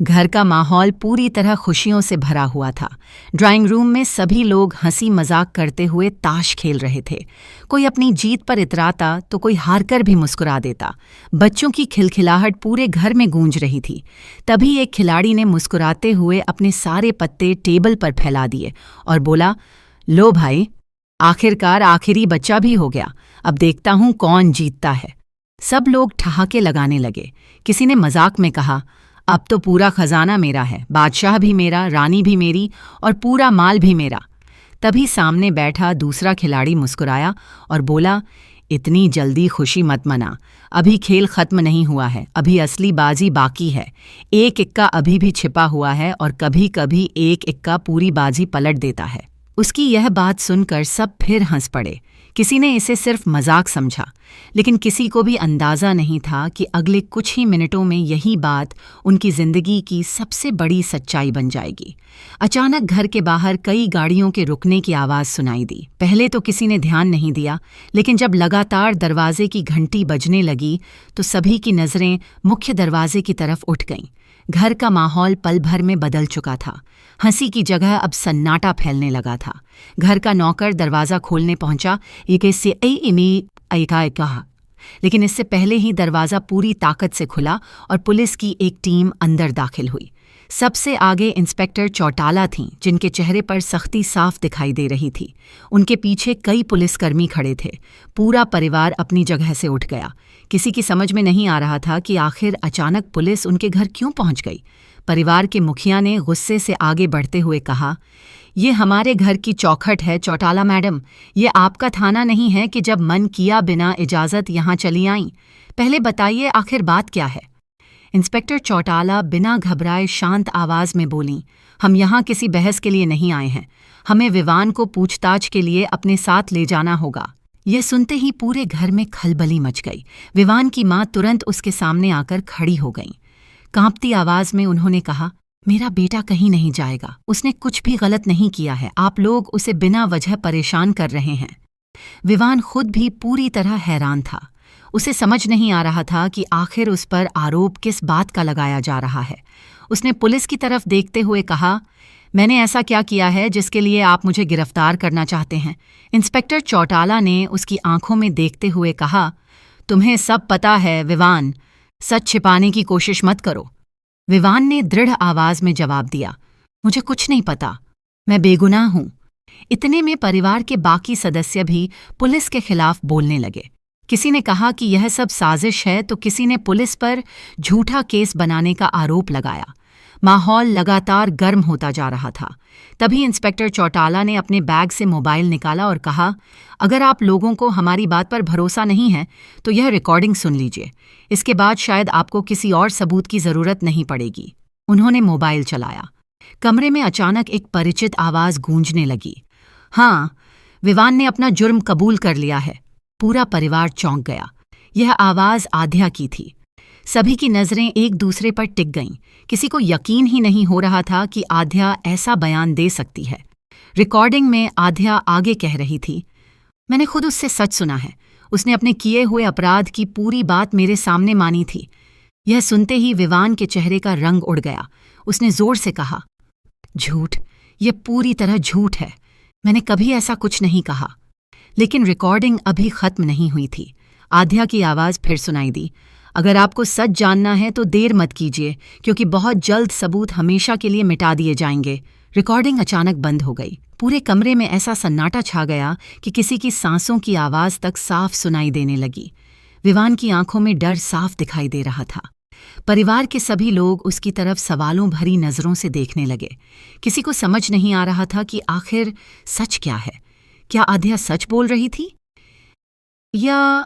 घर का माहौल पूरी तरह खुशियों से भरा हुआ था। ड्राइंग रूम में सभी लोग हंसी मजाक करते हुए ताश खेल रहे थे। कोई अपनी जीत पर इतराता तो कोई हारकर भी मुस्कुरा देता। बच्चों की खिलखिलाहट पूरे घर में गूंज रही थी। तभी एक खिलाड़ी ने मुस्कुराते हुए अपने सारे पत्ते टेबल पर फैला दिए और बोला, लो भाई, आखिरकार आखिरी बच्चा भी हो गया। अब देखता हूं कौन जीतता है। सब लोग ठहाके लगाने लगे। किसी ने मजाक में कहा, अब तो पूरा खजाना मेरा है, बादशाह भी मेरा, रानी भी मेरी और पूरा माल भी मेरा। तभी सामने बैठा दूसरा खिलाड़ी मुस्कुराया और बोला, इतनी जल्दी खुशी मत मना, अभी खेल खत्म नहीं हुआ है, अभी असली बाजी बाकी है। एक इक्का अभी भी छिपा हुआ है और कभी कभी एक इक्का पूरी बाजी पलट देता है। उसकी यह बात सुनकर सब फिर हंस पड़े। किसी ने इसे सिर्फ मजाक समझा, लेकिन किसी को भी अंदाज़ा नहीं था कि अगले कुछ ही मिनटों में यही बात उनकी जिंदगी की सबसे बड़ी सच्चाई बन जाएगी। अचानक घर के बाहर कई गाड़ियों के रुकने की आवाज़ सुनाई दी। पहले तो किसी ने ध्यान नहीं दिया, लेकिन जब लगातार दरवाजे की घंटी बजने लगी तो सभी की नज़रें मुख्य दरवाजे की तरफ उठ गईं। घर का माहौल पल भर में बदल चुका था। हंसी की जगह अब सन्नाटा फैलने लगा था। घर का नौकर दरवाज़ा खोलने पहुंचा, ये कैसे कहा, लेकिन इससे पहले ही दरवाज़ा पूरी ताकत से खुला और पुलिस की एक टीम अंदर दाखिल हुई। सबसे आगे इंस्पेक्टर चौटाला थीं, जिनके चेहरे पर सख्ती साफ दिखाई दे रही थी। उनके पीछे कई पुलिसकर्मी खड़े थे। पूरा परिवार अपनी जगह से उठ गया। किसी की समझ में नहीं आ रहा था कि आखिर अचानक पुलिस उनके घर क्यों पहुंच गई। परिवार के मुखिया ने गुस्से से आगे बढ़ते हुए कहा, ये हमारे घर की चौखट है चौटाला मैडम, ये आपका थाना नहीं है कि जब मन किया बिना इजाज़त यहाँ चली आईं। पहले बताइए आखिर बात क्या है। इंस्पेक्टर चौटाला बिना घबराए शांत आवाज़ में बोलीं, हम यहाँ किसी बहस के लिए नहीं आए हैं, हमें विवान को पूछताछ के लिए अपने साथ ले जाना होगा। यह सुनते ही पूरे घर में खलबली मच गई। विवान की माँ तुरंत उसके सामने आकर खड़ी हो गईं। कांपती आवाज़ में उन्होंने कहा, मेरा बेटा कहीं नहीं जाएगा, उसने कुछ भी गलत नहीं किया है, आप लोग उसे बिना वजह परेशान कर रहे हैं। विवान खुद भी पूरी तरह हैरान था। उसे समझ नहीं आ रहा था कि आखिर उस पर आरोप किस बात का लगाया जा रहा है। उसने पुलिस की तरफ देखते हुए कहा, मैंने ऐसा क्या किया है जिसके लिए आप मुझे गिरफ्तार करना चाहते हैं। इंस्पेक्टर चौटाला ने उसकी आंखों में देखते हुए कहा, तुम्हें सब पता है विवान, सच छिपाने की कोशिश मत करो। विवान ने दृढ़ आवाज में जवाब दिया, मुझे कुछ नहीं पता, मैं बेगुनाह हूं। इतने में परिवार के बाकी सदस्य भी पुलिस के खिलाफ बोलने लगे। किसी ने कहा कि यह सब साजिश है, तो किसी ने पुलिस पर झूठा केस बनाने का आरोप लगाया। माहौल लगातार गर्म होता जा रहा था। तभी इंस्पेक्टर चौटाला ने अपने बैग से मोबाइल निकाला और कहा, अगर आप लोगों को हमारी बात पर भरोसा नहीं है तो यह रिकॉर्डिंग सुन लीजिए, इसके बाद शायद आपको किसी और सबूत की ज़रूरत नहीं पड़ेगी। उन्होंने मोबाइल चलाया। कमरे में अचानक एक परिचित आवाज़ गूंजने लगी, हाँ, विवान ने अपना जुर्म कबूल कर लिया है। पूरा परिवार चौंक गया। यह आवाज़ आध्या की थी। सभी की नज़रें एक दूसरे पर टिक गईं। किसी को यकीन ही नहीं हो रहा था कि आध्या ऐसा बयान दे सकती है। रिकॉर्डिंग में आध्या आगे कह रही थी, मैंने खुद उससे सच सुना है, उसने अपने किए हुए अपराध की पूरी बात मेरे सामने मानी थी। यह सुनते ही विवान के चेहरे का रंग उड़ गया। उसने जोर से कहा, झूठ, यह पूरी तरह झूठ है, मैंने कभी ऐसा कुछ नहीं कहा। लेकिन रिकॉर्डिंग अभी खत्म नहीं हुई थी। आध्या की आवाज़ फिर सुनाई दी, अगर आपको सच जानना है तो देर मत कीजिए, क्योंकि बहुत जल्द सबूत हमेशा के लिए मिटा दिए जाएंगे। रिकॉर्डिंग अचानक बंद हो गई। पूरे कमरे में ऐसा सन्नाटा छा गया कि किसी की सांसों की आवाज़ तक साफ सुनाई देने लगी। विवान की आंखों में डर साफ दिखाई दे रहा था। परिवार के सभी लोग उसकी तरफ सवालों भरी नज़रों से देखने लगे। किसी को समझ नहीं आ रहा था कि आखिर सच क्या है। क्या आध्या सच बोल रही थी, या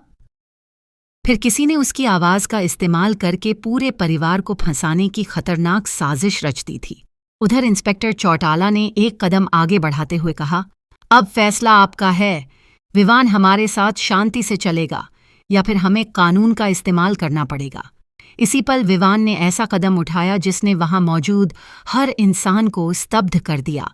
फिर किसी ने उसकी आवाज़ का इस्तेमाल करके पूरे परिवार को फंसाने की खतरनाक साजिश रच दी थी। उधर इंस्पेक्टर चौटाला ने एक कदम आगे बढ़ाते हुए कहा, अब फैसला आपका है, विवान हमारे साथ शांति से चलेगा या फिर हमें कानून का इस्तेमाल करना पड़ेगा। इसी पल विवान ने ऐसा कदम उठाया जिसने वहां मौजूद हर इंसान को स्तब्ध कर दिया।